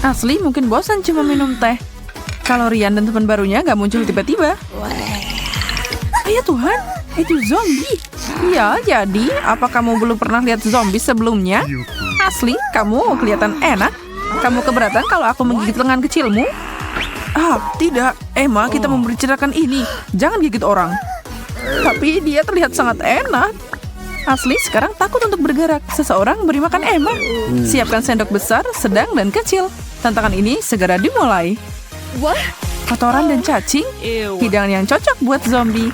Asli mungkin bosan cuma minum teh. Kalau Ryan dan teman barunya nggak muncul tiba-tiba. Ya Tuhan, itu zombie. Ya, jadi apa kamu belum pernah lihat zombie sebelumnya? Asli, kamu kelihatan enak. Kamu keberatan kalau aku menggigit lengan kecilmu? Ah, tidak. Emma, kita membicarakan ini. Jangan gigit orang. Tapi dia terlihat sangat enak. Asli, sekarang takut untuk bergerak. Seseorang beri makan Emma. Siapkan sendok besar, sedang, dan kecil. Tantangan ini segera dimulai. Kotoran dan cacing, hidangan yang cocok buat zombie.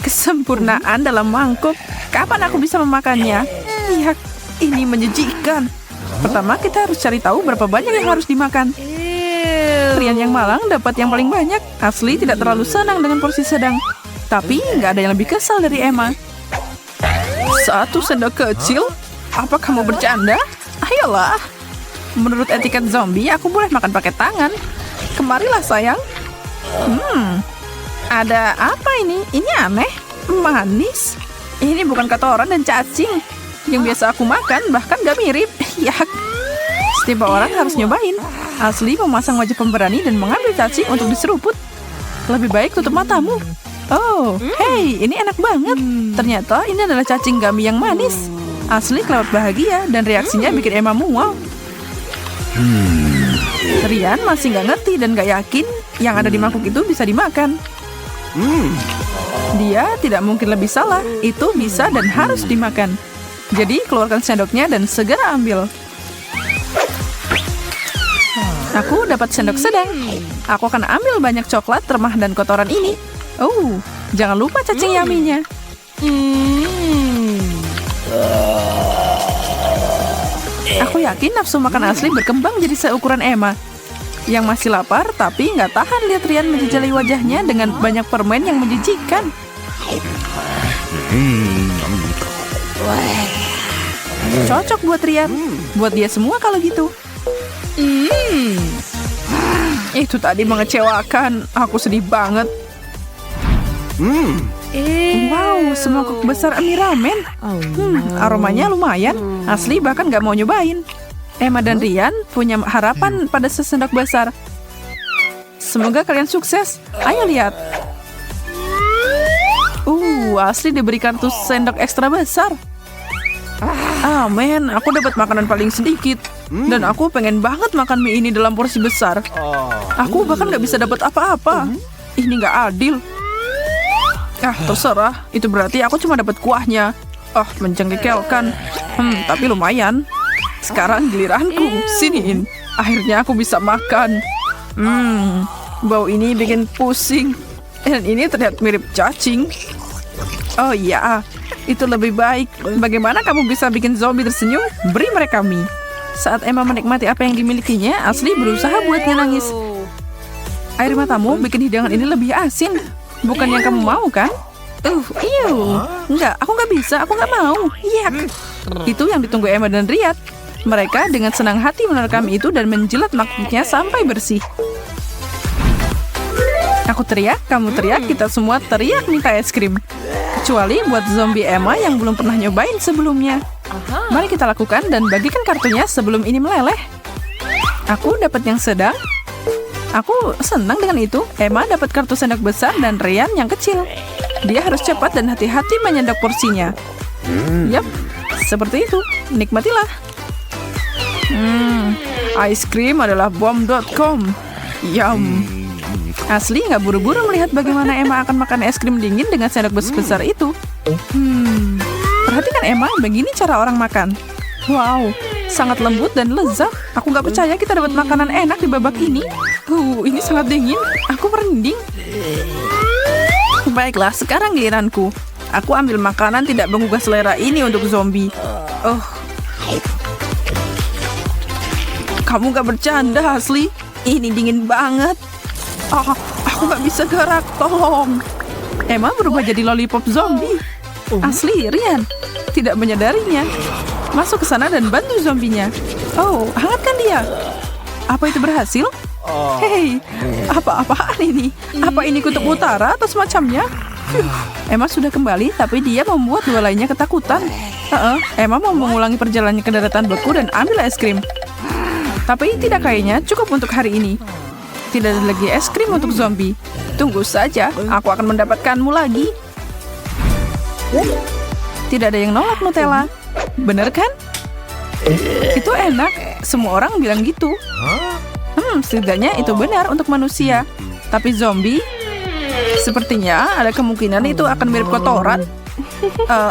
Kesempurnaan dalam mangkuk. Kapan aku bisa memakannya? Iya, ini menjijikan. Pertama, kita harus cari tahu berapa banyak yang harus dimakan. Rian yang malang dapat yang paling banyak. Asli tidak terlalu senang dengan porsi sedang. Tapi nggak ada yang lebih kesal dari Emma. 1 sendok kecil? Apa kamu bercanda? Ayolah. Menurut etiket zombie, aku boleh makan pakai tangan. Kemarilah sayang. Ada apa ini? Ini aneh. Manis. Ini bukan kotoran dan cacing. Yang biasa aku makan, bahkan gak mirip. Yak. Setiap orang harus nyobain. Asli memasang wajah pemberani dan mengambil cacing untuk diseruput. Lebih baik tutup matamu. Oh, hey, ini enak banget. Ternyata ini adalah cacing gummy yang manis. Asli kelewat bahagia dan reaksinya bikin Emma mual. Rian masih nggak ngerti dan nggak yakin yang ada di mangkuk itu bisa dimakan. Dia tidak mungkin lebih salah. Itu bisa dan harus dimakan. Jadi keluarkan sendoknya dan segera ambil. Aku dapat sendok sedang. Aku akan ambil banyak coklat, remah, dan kotoran ini. Oh, jangan lupa cacing yummy-nya. Aku yakin nafsu makan Asli berkembang jadi seukuran Emma. Yang masih lapar tapi nggak tahan lihat Rian menjejali wajahnya dengan banyak permen yang menjijikan. Cocok buat Rian. Buat dia semua kalau gitu. Itu tadi mengecewakan. Aku sedih banget. Wow, semangkuk besar mie ramen. Aromanya lumayan. Asli bahkan nggak mau nyobain. Emma dan Rian punya harapan pada sesendok besar. Semoga kalian sukses. Ayo lihat. Asli diberi kartu sendok ekstra besar. Men, aku dapat makanan paling sedikit. Dan aku pengen banget makan mie ini dalam porsi besar. Aku bahkan nggak bisa dapat apa-apa. Ini nggak adil. Terserah. Itu berarti aku cuma dapat kuahnya. Menjengkelkan. Tapi lumayan. Sekarang giliranku. Siniin. Akhirnya aku bisa makan. Bau ini bikin pusing. Dan ini terlihat mirip cacing. Oh iya, itu lebih baik. Bagaimana kamu bisa bikin zombie tersenyum? Beri mereka mie. Saat Emma menikmati apa yang dimilikinya, Asli berusaha buat nangis. Air matamu bikin hidangan ini lebih asin. Bukan yang kamu mau, kan? Enggak, aku nggak bisa, aku nggak mau. Yak. Itu yang ditunggu Emma dan Rian. Mereka dengan senang hati menerkam itu dan menjilat mangkuknya sampai bersih. Aku teriak, kamu teriak, kita semua teriak minta es krim. Kecuali buat zombie Emma yang belum pernah nyobain sebelumnya. Mari kita lakukan dan bagikan kartunya sebelum ini meleleh. Aku dapat yang sedang. Aku senang dengan itu. Emma dapat kartu sendok besar dan Rian yang kecil. Dia harus cepat dan hati-hati menyendok porsinya. Yap, seperti itu. Nikmatilah. Ice cream adalah bom.com. Yum. Asli nggak buru-buru melihat bagaimana Emma akan makan es krim dingin dengan sendok besar itu. Perhatikan Emma, begini cara orang makan. Wow, sangat lembut dan lezat. Aku nggak percaya kita dapat makanan enak di babak ini. Ini sangat dingin. Aku merinding. Baiklah, sekarang giliranku. Aku ambil makanan tidak menggugah selera ini untuk zombie. Kamu nggak bercanda, Asli? Ini dingin banget. Aku nggak bisa gerak, tolong. Emma berubah jadi lollipop zombie. Asli, Rian tidak menyadarinya. Masuk ke sana dan bantu zombinya. Hangatkan dia. Apa itu berhasil? Hei, apa-apaan ini? Apa ini kutub utara atau semacamnya? Emma sudah kembali, tapi dia membuat dua lainnya ketakutan. Emma mau mengulangi perjalanan ke daratan beku dan ambil es krim. Tapi tidak kayaknya cukup untuk hari ini. Tidak ada lagi es krim untuk zombie. Tunggu saja, aku akan mendapatkanmu lagi. Tidak ada yang nolak Nutella. Bener kan? Itu enak. Semua orang bilang gitu. Setidaknya itu benar untuk manusia. Tapi zombie, sepertinya ada kemungkinan itu akan mirip kotoran.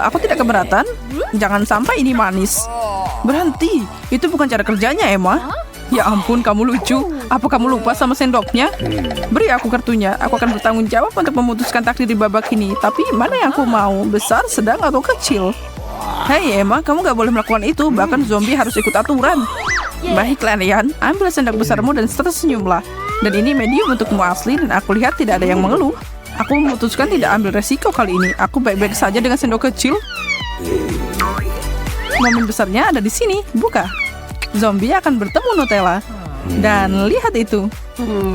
Aku tidak keberatan. Jangan sampai ini manis. Berhenti. Itu bukan cara kerjanya, Emma. Ya ampun, kamu lucu. Apa kamu lupa sama sendoknya? Beri aku kartunya. Aku akan bertanggung jawab untuk memutuskan takdir di babak ini. Tapi mana yang aku mau? Besar, sedang, atau kecil? Hei Emma, kamu gak boleh melakukan itu. Bahkan zombie harus ikut aturan. Baiklah Ryan, ambil sendok besarmu dan tersenyumlah. Dan ini medium untukmu Asli. Dan aku lihat tidak ada yang mengeluh. Aku memutuskan tidak ambil resiko kali ini. Aku baik-baik saja dengan sendok kecil. Momen besarnya ada di sini. Buka. Zombie akan bertemu Nutella. Dan lihat itu.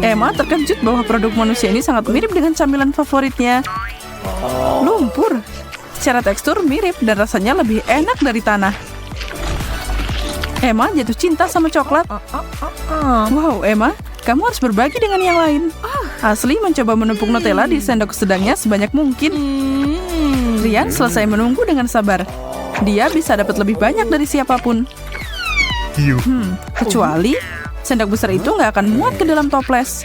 Emma terkejut bahwa produk manusia ini sangat mirip dengan camilan favoritnya. Lumpur. Secara tekstur mirip dan rasanya lebih enak dari tanah. Emma jatuh cinta sama coklat. Wow, Emma, kamu harus berbagi dengan yang lain. Asli mencoba menumpuk Nutella di sendok sedangnya sebanyak mungkin. Ryan selesai menunggu dengan sabar. Dia bisa dapat lebih banyak dari siapapun. Kecuali sendok besar itu nggak akan muat ke dalam toples.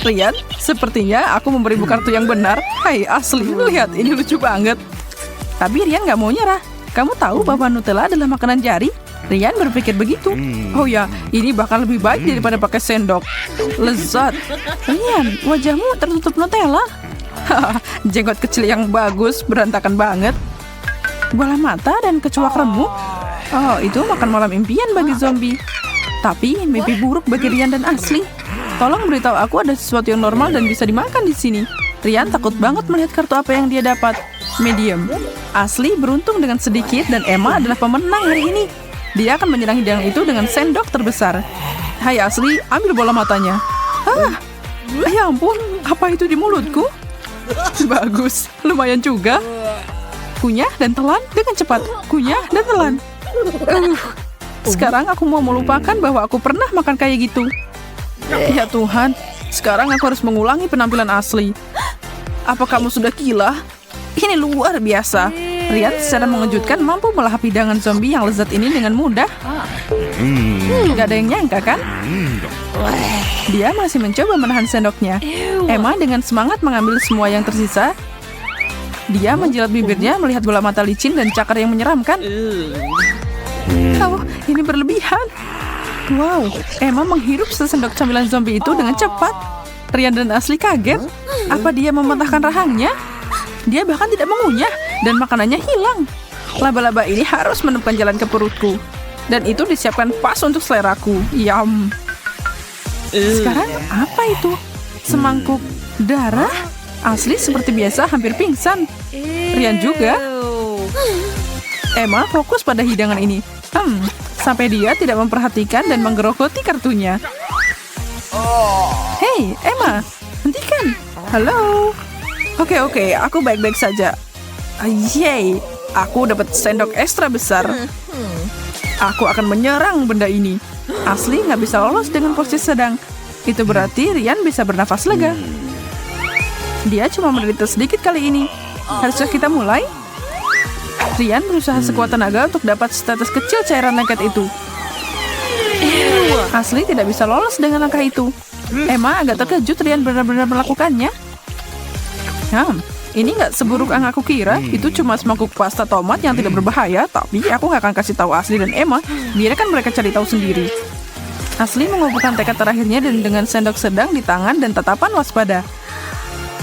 Ryan, sepertinya aku memberimu kartu yang benar. Hai, Asli, lihat, ini lucu banget. Tapi Ryan nggak mau nyerah. Kamu tahu bahwa Nutella adalah makanan jari? Ryan berpikir begitu. Oh ya, ini bahkan lebih baik daripada pakai sendok. Lezat. Ryan, wajahmu tertutup Nutella. Jenggot kecil yang bagus, berantakan banget. Bola mata dan kecoak remuk. Oh, itu makan malam impian bagi zombie. Tapi mimpi buruk bagi Ryan dan Asli. Tolong beritahu aku ada sesuatu yang normal dan bisa dimakan di sini. Ryan takut banget melihat kartu apa yang dia dapat. Medium. Asli beruntung dengan sedikit dan Emma adalah pemenang hari ini. Dia akan menyerang hidangan itu dengan sendok terbesar. Hai Asli, ambil bola matanya. Ya ampun, apa itu di mulutku? Bagus, lumayan juga. Kunyah dan telan dengan cepat. Kunyah dan telan. Sekarang aku mau melupakan bahwa aku pernah makan kayak gitu. Ya Tuhan, sekarang aku harus mengulangi penampilan Asli. Apa kamu sudah gila? Ini luar biasa. Ryan secara mengejutkan mampu melahap hidangan zombie yang lezat ini dengan mudah. Gak ada yang nyangka kan? Dia masih mencoba menahan sendoknya. Emma dengan semangat mengambil semua yang tersisa. Dia menjilat bibirnya melihat bola mata licin dan cakar yang menyeramkan. Oh, ini berlebihan. Wow, Emma menghirup sesendok camilan zombie itu dengan cepat. Ryan dan Asli kaget. Apa dia mematahkan rahangnya? Dia bahkan tidak mengunyah dan makanannya hilang. Laba-laba ini harus menemukan jalan ke perutku. Dan itu disiapkan pas untuk seleraku. Yum. Sekarang apa itu? Semangkuk darah? Asli seperti biasa hampir pingsan. Ryan juga. Emma fokus pada hidangan ini. Sampai dia tidak memperhatikan dan menggerogoti kartunya. Hei, Emma, hentikan. Halo. Oke, aku baik-baik saja. Yeay, aku dapat sendok ekstra besar. Aku akan menyerang benda ini. Asli nggak bisa lolos dengan posisi sedang. Itu berarti Ryan bisa bernafas lega. Dia cuma menderita sedikit kali ini. Haruskah kita mulai? Ryan berusaha sekuat tenaga untuk dapat setetes kecil cairan lengket itu. Asli tidak bisa lolos dengan langkah itu. Emma agak terkejut Ryan benar-benar melakukannya. Ini nggak seburuk yang aku kira. Itu cuma semangkuk pasta tomat yang tidak berbahaya. Tapi aku nggak akan kasih tahu Asli dan Emma. Biarkan mereka cari tahu sendiri. Asli mengumpulkan tekad terakhirnya dan dengan sendok sedang di tangan dan tatapan waspada.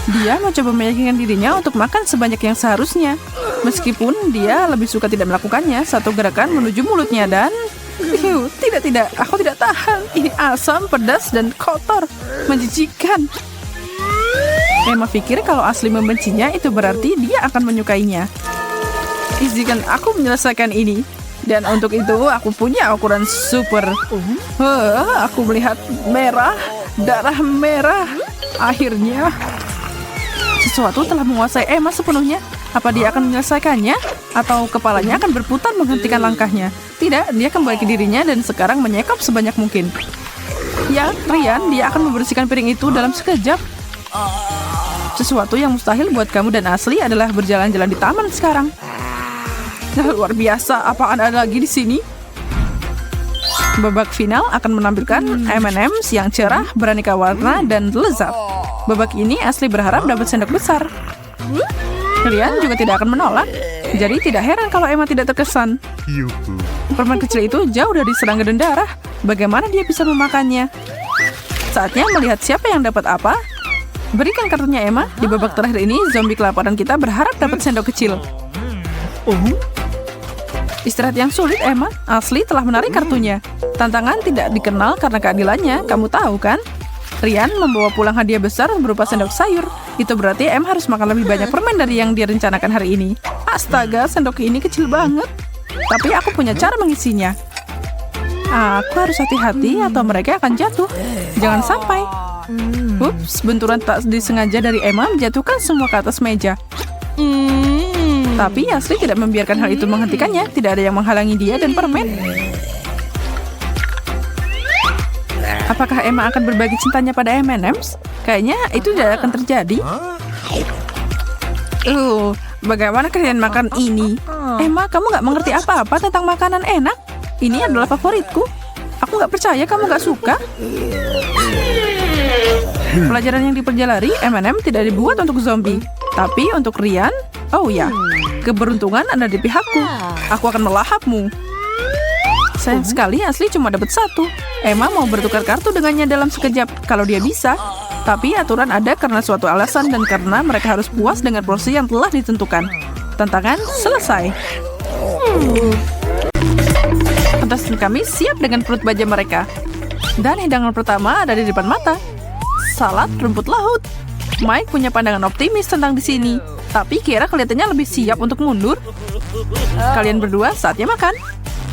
Dia mencoba meyakinkan dirinya untuk makan sebanyak yang seharusnya. Meskipun dia lebih suka tidak melakukannya. Satu gerakan menuju mulutnya dan... Tidak, aku tidak tahan. Ini asam, pedas, dan kotor. Menjijikan. Emma pikir kalau Asli membencinya, itu berarti dia akan menyukainya. Izinkan aku menyelesaikan ini. Dan untuk itu, aku punya ukuran super. Aku melihat merah, darah merah. Akhirnya... Sesuatu telah menguasai Emma sepenuhnya. Apa dia akan menyelesaikannya? Atau kepalanya akan berputar menghentikan langkahnya? Tidak, dia kembali ke dirinya dan sekarang menyekap sebanyak mungkin. Ya, Rian, dia akan membersihkan piring itu dalam sekejap. Sesuatu yang mustahil buat kamu dan Ashley adalah berjalan-jalan di taman sekarang. Nah, luar biasa, apaan ada lagi di sini? Babak final akan menampilkan M&M's yang cerah, beraneka warna, dan lezat. Babak ini Ashley berharap dapat sendok besar. Rian juga tidak akan menolak, jadi tidak heran kalau Emma tidak terkesan. Permen kecil itu jauh dari serangga dan darah. Bagaimana dia bisa memakannya? Saatnya melihat siapa yang dapat apa. Berikan kartunya Emma. Di babak terakhir ini, zombie kelaparan kita berharap dapat sendok kecil. Istirahat yang sulit, Emma. Ashley telah menarik kartunya. Tantangan tidak dikenal karena keadilannya. Kamu tahu kan? Rian membawa pulang hadiah besar berupa sendok sayur. Itu berarti Emma harus makan lebih banyak permen dari yang dia rencanakan hari ini. Astaga, sendok ini kecil banget. Tapi aku punya cara mengisinya. Aku harus hati-hati atau mereka akan jatuh. Jangan sampai. Ups, benturan tak disengaja dari Emma menjatuhkan semua ke atas meja. Tapi Ashley tidak membiarkan hal itu menghentikannya. Tidak ada yang menghalangi dia dan permen. Apakah Emma akan berbagi cintanya pada M&M's? Kayaknya itu tidak akan terjadi. Bagaimana kalian makan ini? Emma, kamu nggak mengerti apa-apa tentang makanan enak. Ini adalah favoritku. Aku nggak percaya kamu nggak suka. Pelajaran yang dipelajari, M&M tidak dibuat untuk zombie. Tapi untuk Rian, oh ya, keberuntungan ada di pihakku. Aku akan melahapmu. Sayang sekali Ashley cuma dapat satu. Emma mau bertukar kartu dengannya dalam sekejap, kalau dia bisa. Tapi aturan ada karena suatu alasan dan karena mereka harus puas dengan porsi yang telah ditentukan. Tantangan selesai. Kontestan kami siap dengan perut baja mereka. Dan hidangan pertama ada di depan mata. Salad rumput laut. Mike punya pandangan optimis tentang di sini. Tapi Kira kelihatannya lebih siap untuk mundur. Kalian berdua saatnya makan.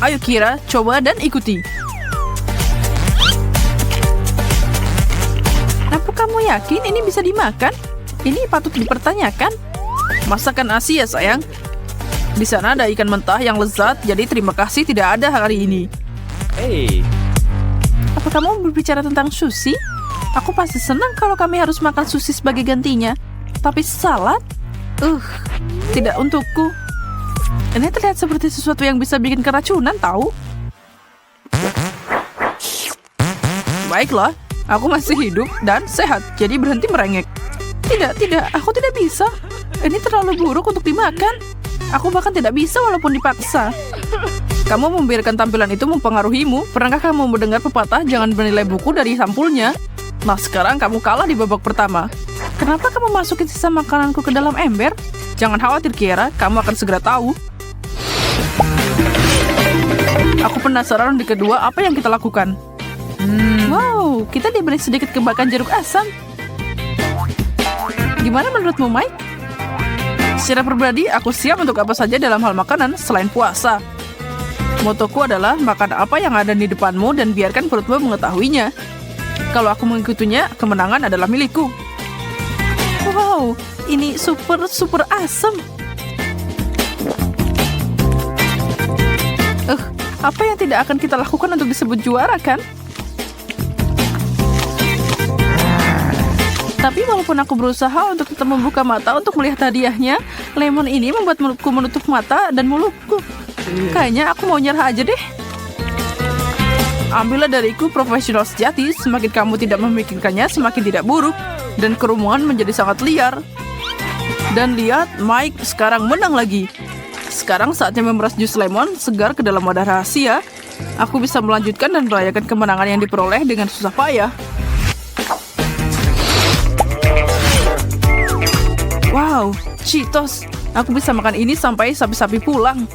Ayo Kira, coba dan ikuti. Apa kamu yakin ini bisa dimakan? Ini patut dipertanyakan. Masakan Asia, sayang. Di sana ada ikan mentah yang lezat, jadi terima kasih tidak ada hari ini. Apa kamu berbicara tentang sushi? Aku pasti senang kalau kami harus makan sushi sebagai gantinya. Tapi salad? Tidak untukku. Ini terlihat seperti sesuatu yang bisa bikin keracunan, tahu? Baiklah, aku masih hidup dan sehat, jadi berhenti merengek. Tidak, aku tidak bisa. Ini terlalu buruk untuk dimakan. Aku bahkan tidak bisa walaupun dipaksa. Kamu membiarkan tampilan itu mempengaruhimu. Pernahkah kamu mendengar pepatah jangan menilai buku dari sampulnya? Nah, sekarang kamu kalah di babak pertama. Kenapa kamu masukin sisa makananku ke dalam ember? Jangan khawatir, Kiara. Kamu akan segera tahu. Aku penasaran di kedua apa yang kita lakukan. Wow, kita diberi sedikit kebakan jeruk asam. Gimana menurutmu, Mike? Secara pribadi, aku siap untuk apa saja dalam hal makanan selain puasa. Motoku adalah makan apa yang ada di depanmu dan biarkan perutmu mengetahuinya. Kalau aku mengikutinya, kemenangan adalah milikku. Wow, ini super asam. Apa yang tidak akan kita lakukan untuk disebut juara, kan? Tapi walaupun aku berusaha untuk tetap membuka mata untuk melihat hadiahnya, lemon ini membuat mulutku menutup mata dan mulutku. Kayaknya aku mau nyerah aja deh. Ambillah dariku profesional sejati, semakin kamu tidak memikirkannya, semakin tidak buruk. Dan kerumunan menjadi sangat liar. Dan lihat, Mike sekarang menang lagi. Sekarang saatnya memeras jus lemon segar ke dalam wadah rahasia. Aku bisa melanjutkan dan merayakan kemenangan yang diperoleh dengan susah payah. Wow, Cheetos. Aku bisa makan ini sampai sapi-sapi pulang.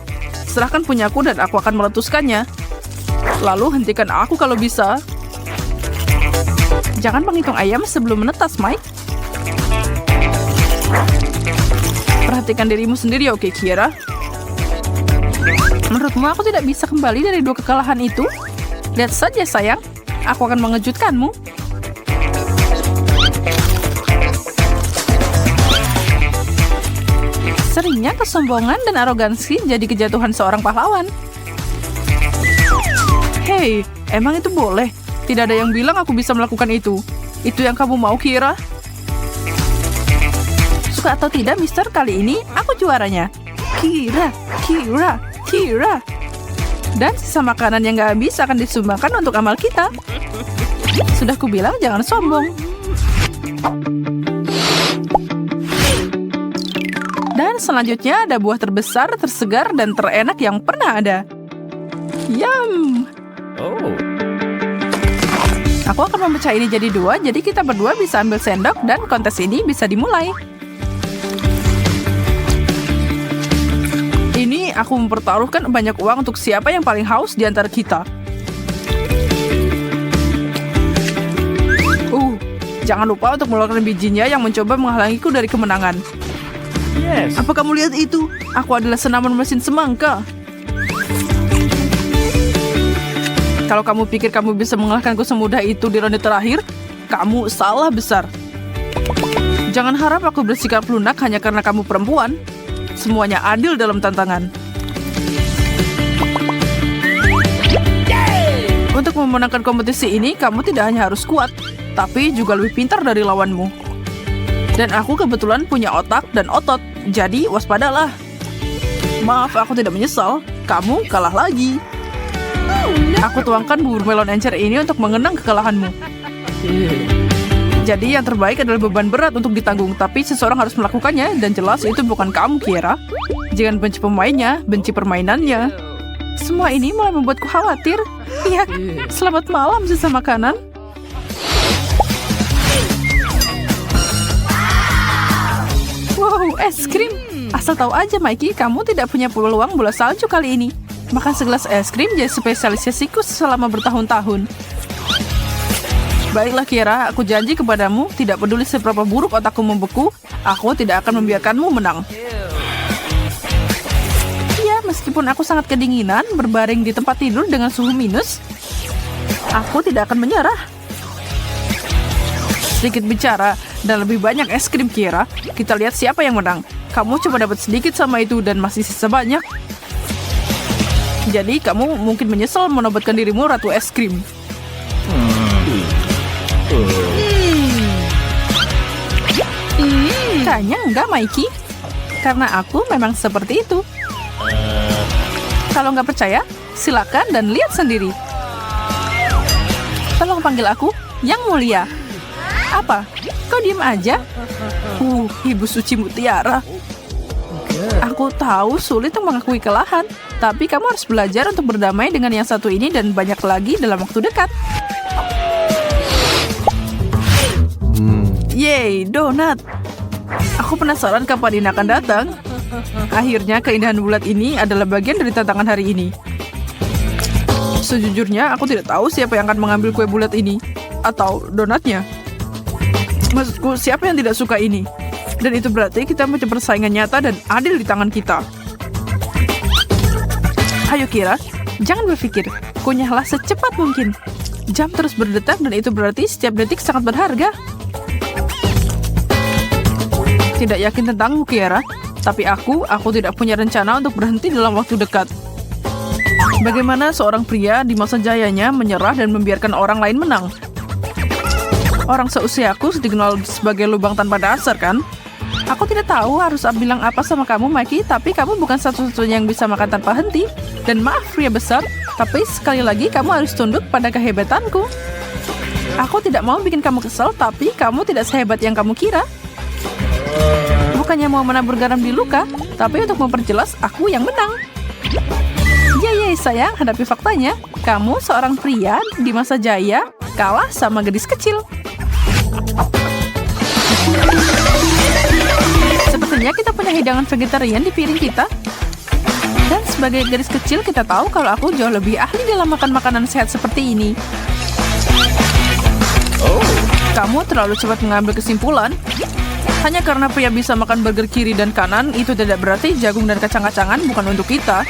Serahkan punyaku dan aku akan meletuskannya. Lalu hentikan aku kalau bisa. Jangan menghitung ayam sebelum menetas, Mike. Perhatikan dirimu sendiri, oke, Kiara? Menurutmu aku tidak bisa kembali dari 2 kekalahan itu? Lihat saja, sayang. Aku akan mengejutkanmu. Seringnya kesombongan dan arogansi jadi kejatuhan seorang pahlawan. Hei, emang itu boleh? Tidak ada yang bilang aku bisa melakukan itu. Itu yang kamu mau, Kira? Suka atau tidak, Mister, kali ini aku juaranya. Kira, Kira, Kira. Dan sisa makanan yang gak habis akan disumbangkan untuk amal kita. Sudah kubilang jangan sombong. Dan selanjutnya ada buah terbesar, tersegar, dan terenak yang pernah ada. Yum! Aku akan memecah ini jadi 2, jadi kita berdua bisa ambil sendok dan kontes ini bisa dimulai. Ini aku mempertaruhkan banyak uang untuk siapa yang paling haus di antara kita. Jangan lupa untuk mengeluarkan bijinya yang mencoba menghalangiku dari kemenangan. Yes. Apa kamu lihat itu? Aku adalah senaman mesin semangka. Kalau kamu pikir kamu bisa mengalahkanku semudah itu di ronde terakhir, kamu salah besar. Jangan harap aku bersikap lunak hanya karena kamu perempuan. Semuanya adil dalam tantangan. Untuk memenangkan kompetisi ini, kamu tidak hanya harus kuat, tapi juga lebih pintar dari lawanmu. Dan aku kebetulan punya otak dan otot, jadi waspadalah. Maaf, aku tidak menyesal. Kamu kalah lagi. Aku tuangkan bubur melon encer ini untuk mengenang kekalahanmu. Jadi yang terbaik adalah beban berat untuk ditanggung, tapi seseorang harus melakukannya, dan jelas itu bukan kamu, Kira. Jangan benci pemainnya, benci permainannya. Semua ini malah membuatku khawatir. Iya, selamat malam sisa makanan. Wow, es krim. Asal tahu aja, Mikey, kamu tidak punya peluang bola salju kali ini. Makan segelas es krim jadi spesialisasiku selama bertahun-tahun. Baiklah, Kira, aku janji kepadamu, tidak peduli seberapa buruk otakku membeku, aku tidak akan membiarkanmu menang. Ya, meskipun aku sangat kedinginan, berbaring di tempat tidur dengan suhu minus, aku tidak akan menyerah. Sedikit bicara, dan lebih banyak es krim, Kira. Kita lihat siapa yang menang. Kamu coba dapat sedikit sama itu dan masih sisa banyak. Jadi kamu mungkin menyesal menobatkan dirimu ratu es krim. Kayaknya enggak, Mikey. Karena aku memang seperti itu. Kalau nggak percaya, silakan dan lihat sendiri. Tolong panggil aku Yang Mulia. Apa? Kau diam aja? Ibu suci mutiara. Aku tahu sulit untuk mengakui kekalahan, tapi kamu harus belajar untuk berdamai dengan yang satu ini dan banyak lagi dalam waktu dekat. Yeay, donat. Aku penasaran kapan ini akan datang. Akhirnya keindahan bulat ini adalah bagian dari tantangan hari ini. Sejujurnya, aku tidak tahu siapa yang akan mengambil kue bulat ini. Atau donatnya. Maksudku, siapa yang tidak suka ini? Dan itu berarti kita punya persaingan nyata dan adil di tangan kita. Ayo, Kira, jangan berpikir. Kunyahlah secepat mungkin. Jam terus berdetak dan itu berarti setiap detik sangat berharga. Tidak yakin tentangmu, Kira. Tapi aku tidak punya rencana untuk berhenti dalam waktu dekat. Bagaimana seorang pria di masa jayanya menyerah dan membiarkan orang lain menang? Orang seusiaku dikenal sebagai lubang tanpa dasar, kan? Aku tidak tahu harus bilang apa sama kamu, Mikey, tapi kamu bukan satu-satunya yang bisa makan tanpa henti. Dan maaf, pria besar, tapi sekali lagi kamu harus tunduk pada kehebatanku. Aku tidak mau bikin kamu kesal, tapi kamu tidak sehebat yang kamu kira. Bukannya mau menabur garam di luka, tapi untuk memperjelas aku yang menang. Yeay, sayang, hadapi faktanya. Kamu seorang pria di masa jaya kalah sama gadis kecil. Sepertinya kita punya hidangan vegetarian di piring kita. Dan sebagai gadis kecil kita tahu kalau aku jauh lebih ahli dalam makan makanan sehat seperti ini. Kamu terlalu cepat mengambil kesimpulan. Hanya karena pria bisa makan burger kiri dan kanan, itu tidak berarti jagung dan kacang-kacangan bukan untuk kita.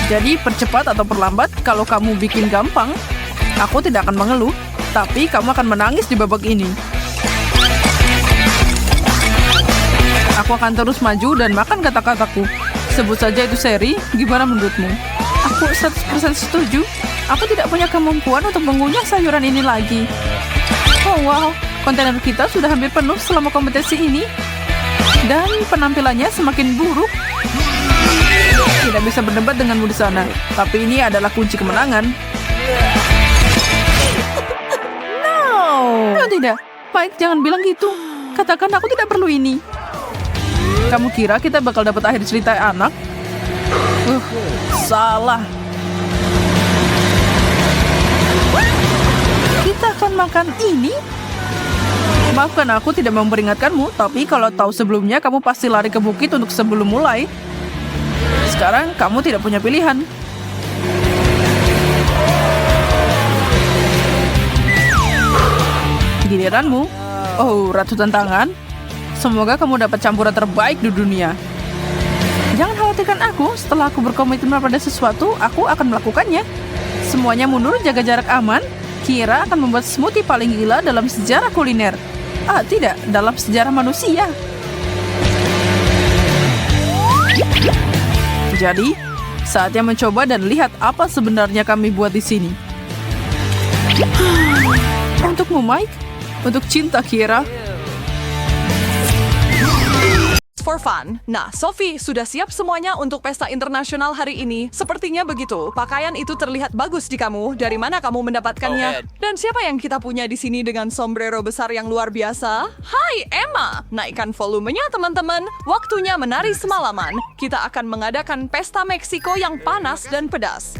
Jadi percepat atau perlambat, kalau kamu bikin gampang, aku tidak akan mengeluh, tapi kamu akan menangis di babak ini. Aku akan terus maju dan makan kata-kataku. Sebut saja itu seri, gimana menurutmu? Aku 100% setuju. Aku tidak punya kemampuan untuk mengunyah sayuran ini lagi. Oh wow, kontainer kita sudah hampir penuh selama kompetisi ini. Dan penampilannya semakin buruk. Tidak bisa berdebat denganmu di sana. Tapi ini adalah kunci kemenangan. No, tidak. Mike, jangan bilang gitu. Katakan aku tidak perlu ini. Kamu kira kita bakal dapat akhir cerita anak? Salah. Kita akan makan ini? Maafkan aku tidak memperingatkanmu, tapi kalau tahu sebelumnya kamu pasti lari ke bukit untuk sebelum mulai. Sekarang kamu tidak punya pilihan. Giliranmu. Oh, Ratu Tantangan. Semoga kamu dapat campuran terbaik di dunia. Jangan khawatirkan aku, setelah aku berkomitmen pada sesuatu, aku akan melakukannya. Semuanya mundur, jaga jarak aman. Kira akan membuat smoothie paling gila dalam sejarah kuliner. Tidak, dalam sejarah manusia. Jadi, saatnya mencoba dan lihat apa sebenarnya kami buat di sini. Untukmu, Mike. Untuk cinta, Kira. For fun. Nah, Sophie, sudah siap semuanya untuk pesta internasional hari ini? Sepertinya begitu. Pakaian itu terlihat bagus di kamu. Dari mana kamu mendapatkannya? Dan siapa yang kita punya di sini dengan sombrero besar yang luar biasa? Hai, Emma! Naikkan volumenya, teman-teman. Waktunya menari semalaman. Kita akan mengadakan pesta Meksiko yang panas dan pedas.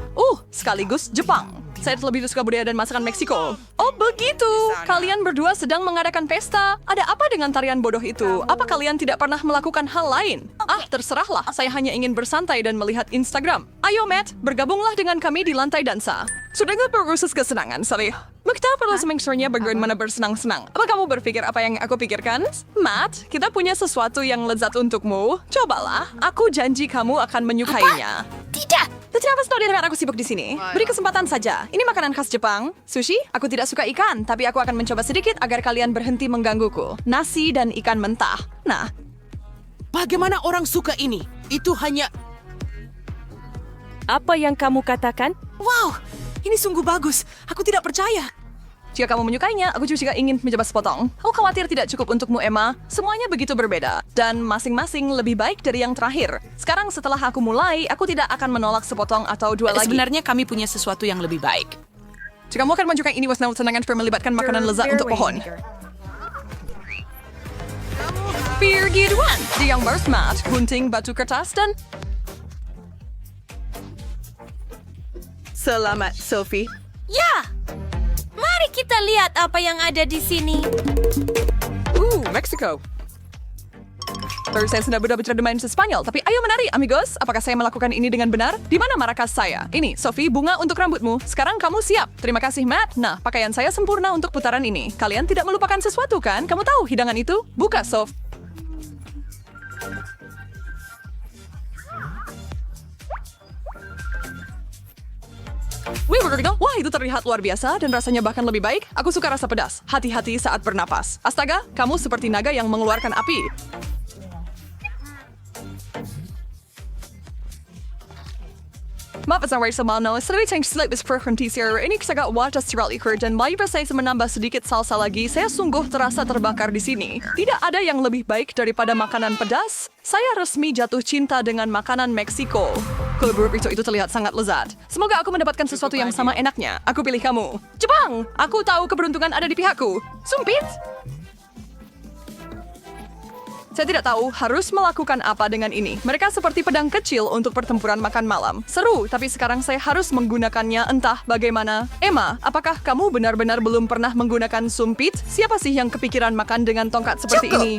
Sekaligus Jepang. Saya lebih suka budaya dan masakan Meksiko. Oh, begitu. Kalian berdua sedang mengadakan pesta. Ada apa dengan tarian bodoh itu? Apa kalian tidak pernah melakukan hal lain? Terserahlah. Saya hanya ingin bersantai dan melihat Instagram. Ayo, Matt, bergabunglah dengan kami di lantai dansa. Sudah nggak berusaha kesenangan, sorry. Kita perlu semingsurnya bagaimana bersenang-senang. Apa kamu berpikir apa yang aku pikirkan? Matt, kita punya sesuatu yang lezat untukmu. Cobalah. Aku janji kamu akan menyukainya. Tidak. Kenapa selalu dengar aku sibuk di sini? Beri kesempatan saja. Ini makanan khas Jepang. Sushi? Aku tidak suka ikan, tapi aku akan mencoba sedikit agar kalian berhenti menggangguku. Nasi dan ikan mentah. Nah, Bagaimana orang suka ini? Itu hanya... Apa yang kamu katakan? wow, ini sungguh bagus. Aku tidak percaya. Jika kamu menyukainya, aku juga ingin mencoba sepotong. Aku khawatir tidak cukup untukmu, Emma. Semuanya begitu berbeda. Dan masing-masing lebih baik dari yang terakhir. Sekarang setelah aku mulai, aku tidak akan menolak sepotong atau dua lagi. Sebenarnya kami punya sesuatu yang lebih baik. Jika kamu akan menyukai ini, wasna senangan melibatkan makanan lezat untuk pohon. Pergi duluan. Di yang bersmat, gunting, batu kertas, dan... Selamat, Sophie. Ya! Mari kita lihat apa yang ada di sini. Mexico. Terus saya sudah benar-benar bermain Spanyol, tapi ayo menari, amigos. Apakah saya melakukan ini dengan benar? Di mana markas saya? Ini, Sophie, bunga untuk rambutmu. Sekarang kamu siap. Terima kasih, Matt. Nah, pakaian saya sempurna untuk putaran ini. Kalian tidak melupakan sesuatu, kan? Kamu tahu hidangan itu? Buka, Soph. Wah, itu terlihat luar biasa dan rasanya bahkan lebih baik. Aku suka rasa pedas. Hati-hati saat bernapas. Astaga, kamu seperti naga yang mengeluarkan api. Maaf saya sama no, selalu change slip is preference here. Ini saya wadah sterile ikut dan mari saya menambah sedikit salsa lagi. Saya sungguh terasa terbakar di sini. Tidak ada yang lebih baik daripada makanan pedas. Saya resmi jatuh cinta dengan makanan Meksiko. Kalau burrito itu terlihat sangat lezat. Semoga aku mendapatkan sesuatu yang sama enaknya. Aku pilih kamu. Jepang! Aku tahu keberuntungan ada di pihakku. Sumpit! Saya tidak tahu harus melakukan apa dengan ini. Mereka seperti pedang kecil untuk pertempuran makan malam. Seru, tapi sekarang saya harus menggunakannya entah bagaimana. Emma, apakah kamu benar-benar belum pernah menggunakan sumpit? Siapa sih yang kepikiran makan dengan tongkat seperti Cukup. ini?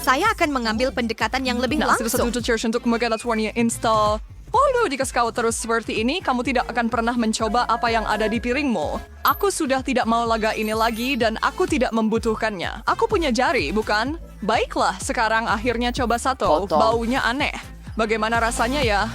Saya akan mengambil pendekatan yang lebih Nah, langsung. satu church untuk megalatornya install. Oh, jika kau terus seperti ini, kamu tidak akan pernah mencoba apa yang ada di piringmu. Aku sudah tidak mau laga ini lagi dan aku tidak membutuhkannya. Aku punya jari, bukan? Baiklah, sekarang akhirnya coba satu. Baunya aneh. Bagaimana rasanya ya?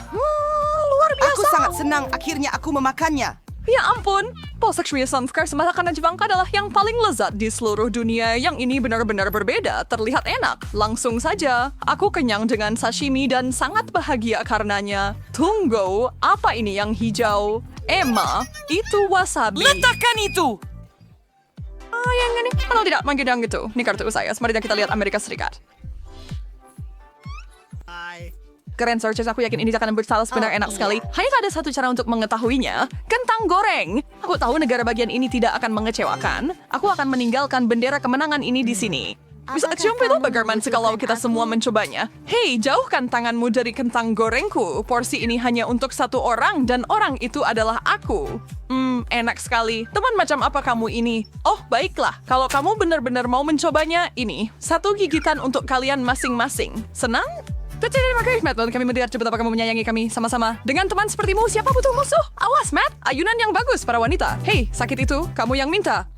Luar biasa. Aku sangat senang akhirnya aku memakannya. Ya ampun, Polseksuya Sunfcar masakan Jepang adalah yang paling lezat di seluruh dunia. Yang ini benar-benar berbeda, terlihat enak. Langsung saja, aku kenyang dengan sashimi dan sangat bahagia karenanya. Tunggu, apa ini yang hijau? Emma, itu wasabi. Letakkan itu! Yang ini, kalau tidak menggendang gitu. Ini kartu saya, sepertinya kita lihat Amerika Serikat. Keren, Searches. Aku yakin ini akan bersalah sebenarnya enak sekali. Hanya ada satu cara untuk mengetahuinya. Kentang goreng. Aku tahu negara bagian ini tidak akan mengecewakan. Aku akan meninggalkan bendera kemenangan ini di sini. Bisa cium itu bagaimana kalau kita semua mencobanya? Hei, jauhkan tanganmu dari kentang gorengku. Porsi ini hanya untuk satu orang dan orang itu adalah aku. Enak sekali. Teman macam apa kamu ini? Oh, baiklah. Kalau kamu benar-benar mau mencobanya, ini. Satu gigitan untuk kalian masing-masing. Senang? Terima kasih, Matt. Kami mendengar betapa kamu menyayangi kami sama-sama. Dengan teman sepertimu, siapa butuh musuh? Awas, Matt. Ayunan yang bagus para wanita. Hei, sakit itu, kamu yang minta.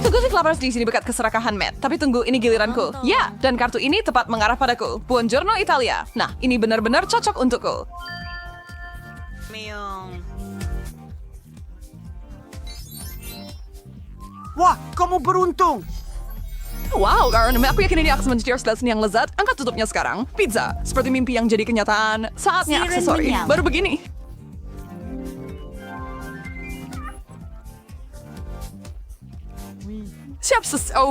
Tunggu si kelaparan di sini berkat keserakahan, Matt. Tapi tunggu, ini giliranku. Ya, dan kartu ini tepat mengarah padaku. Buongiorno Italia. Nah, ini benar-benar cocok untukku. Wah, kamu beruntung! Wow, karena aku yakin ini akan menjadi seni yang lezat. Angkat tutupnya sekarang. Pizza, seperti mimpi yang jadi kenyataan. Saatnya aksesori. Baru begini. Siap,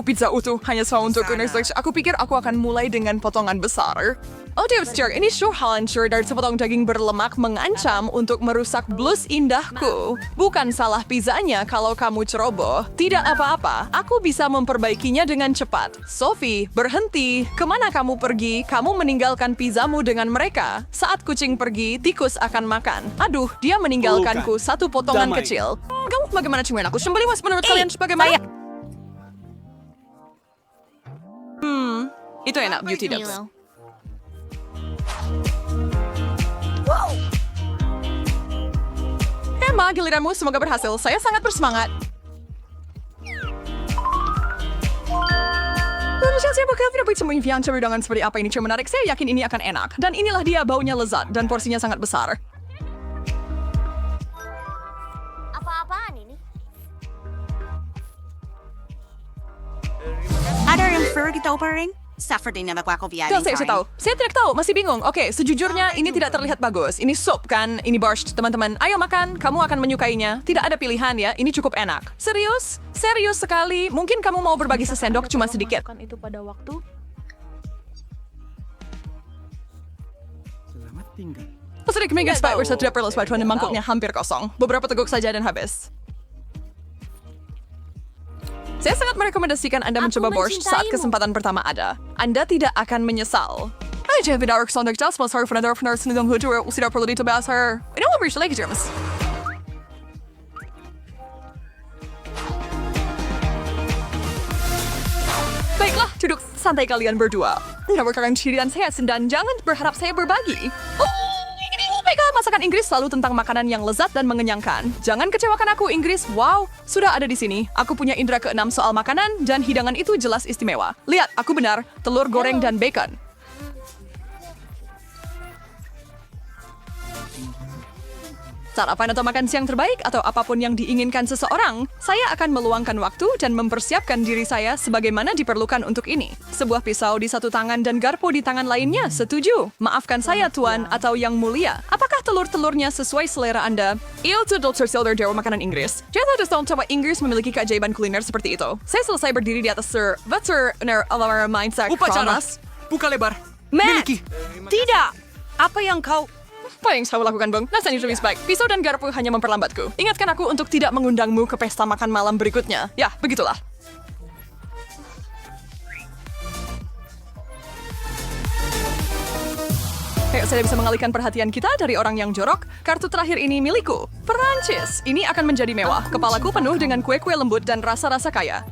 pizza utuh. Hanya sama untuk aku pikir aku akan mulai dengan potongan besar. Oh, Devster, ini sure hancur dari sepotong daging berlemak mengancam untuk merusak blus indahku. Bukan salah pizzanya kalau kamu ceroboh. Tidak apa-apa, aku bisa memperbaikinya dengan cepat. Sophie, berhenti. Kemana kamu pergi? Kamu meninggalkan pizzamu dengan mereka. Saat kucing pergi, tikus akan makan. Aduh, dia meninggalkanku satu potongan kecil. Kamu bagaimana cuman aku? Sembeli was menurut kalian bagaimana? Itu enak, Beauty Dubs. Emma, giliranmu semoga berhasil. Saya sangat bersemangat. Saya bakal dapat semua impian campur seperti apa ini menarik. Saya yakin ini akan enak. Dan inilah dia, baunya lezat dan porsinya sangat besar. Apa-apaan ini? Ada yang fur kita oparing? Seperti nama aku Tidak, saya tahu. Saya tidak tahu, masih bingung. Oke, sejujurnya ini tidak terlihat bagus. Ini sup kan? Ini borscht, teman-teman. Ayo makan, kamu akan menyukainya. Tidak ada pilihan ya, ini cukup enak. Serius? Serius sekali. Mungkin kamu mau berbagi sesendok cuma sedikit. Itu pada waktu. Selamat tinggal. Sedikit minggu sebaik saya tidak perlu sebaik dan mangkuknya hampir kosong. Beberapa teguk saja dan habis. Saya sangat merekomendasikan Anda mencoba borscht saat kesempatan pertama ada. Anda tidak akan menyesal. Saya tidak harus untuk jas, mas harus benar senang hujur, tidak perlu ditebas her. Ini lebih lagi, James. Baiklah, duduk santai kalian berdua. Tidak berkarang ciri dan sehat, dan jangan berharap saya berbagi. Masakan Inggris selalu tentang makanan yang lezat dan mengenyangkan. Jangan kecewakan aku, Inggris. Wow, sudah ada di sini. Aku punya indera keenam soal makanan, dan hidangan itu jelas istimewa. Lihat, aku benar. Telur goreng dan bacon. Sarapan atau makan siang terbaik atau apapun yang diinginkan seseorang, saya akan meluangkan waktu dan mempersiapkan diri saya sebagaimana diperlukan untuk ini. Sebuah pisau di satu tangan dan garpu di tangan lainnya, setuju. Maafkan saya, Tuan, atau Yang Mulia. Apakah telur-telurnya sesuai selera Anda? Itu Silder Dewa makanan Inggris. Saya tidak tahu coba Inggris memiliki keajaiban kuliner seperti itu. Saya selesai berdiri di atas mindset Upacara. Buka lebar. Matt! Miliki. Tidak! Apa yang kau... Apa yang saya lakukan, Bang? Rasanya lebih baik. Pisau dan garpu hanya memperlambatku. Ingatkan aku untuk tidak mengundangmu ke pesta makan malam berikutnya. Ya, begitulah. Kayak saya bisa mengalihkan perhatian kita dari orang yang jorok. Kartu terakhir ini milikku. Perancis. Ini akan menjadi mewah. Kepalaku penuh dengan kue-kue lembut dan rasa-rasa kaya.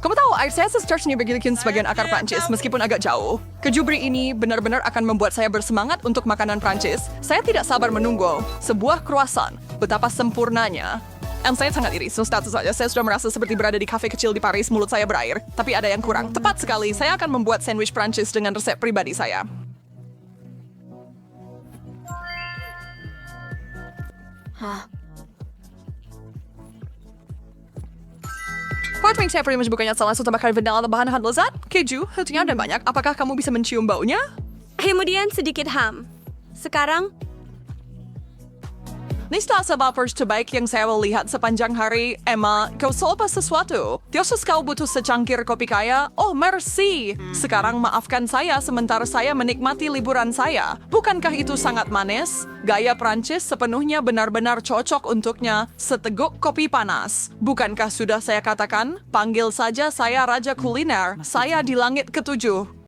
Kamu tahu, air saya secercanya bikin sebagian akar Prancis meskipun agak jauh. Kejubri ini benar-benar akan membuat saya bersemangat untuk makanan Prancis. Saya tidak sabar menunggu. Sebuah croissant. Betapa sempurnanya. Dan saya sangat iri, so status saja. Saya sudah merasa seperti berada di kafe kecil di Paris, mulut saya berair. Tapi ada yang kurang. Tepat sekali, saya akan membuat sandwich Prancis dengan resep pribadi saya. Kuatming saya prima bukannya salah satu tambahkan vanilla dan bahan-bahan lezat, keju, hatinya dan banyak. Apakah kamu bisa mencium baunya? Kemudian sedikit ham. Sekarang, Nista sebab terbaik yang saya lihat sepanjang hari. Emma, kau lupa sesuatu. Tiosus kau butuh secangkir kopi kaya? Oh, merci. Sekarang maafkan saya sementara saya menikmati liburan saya. Bukankah itu sangat manis? Gaya Prancis sepenuhnya benar-benar cocok untuknya. Seteguk kopi panas. Bukankah sudah saya katakan? Panggil saja saya Raja Kuliner. Saya di langit ketujuh.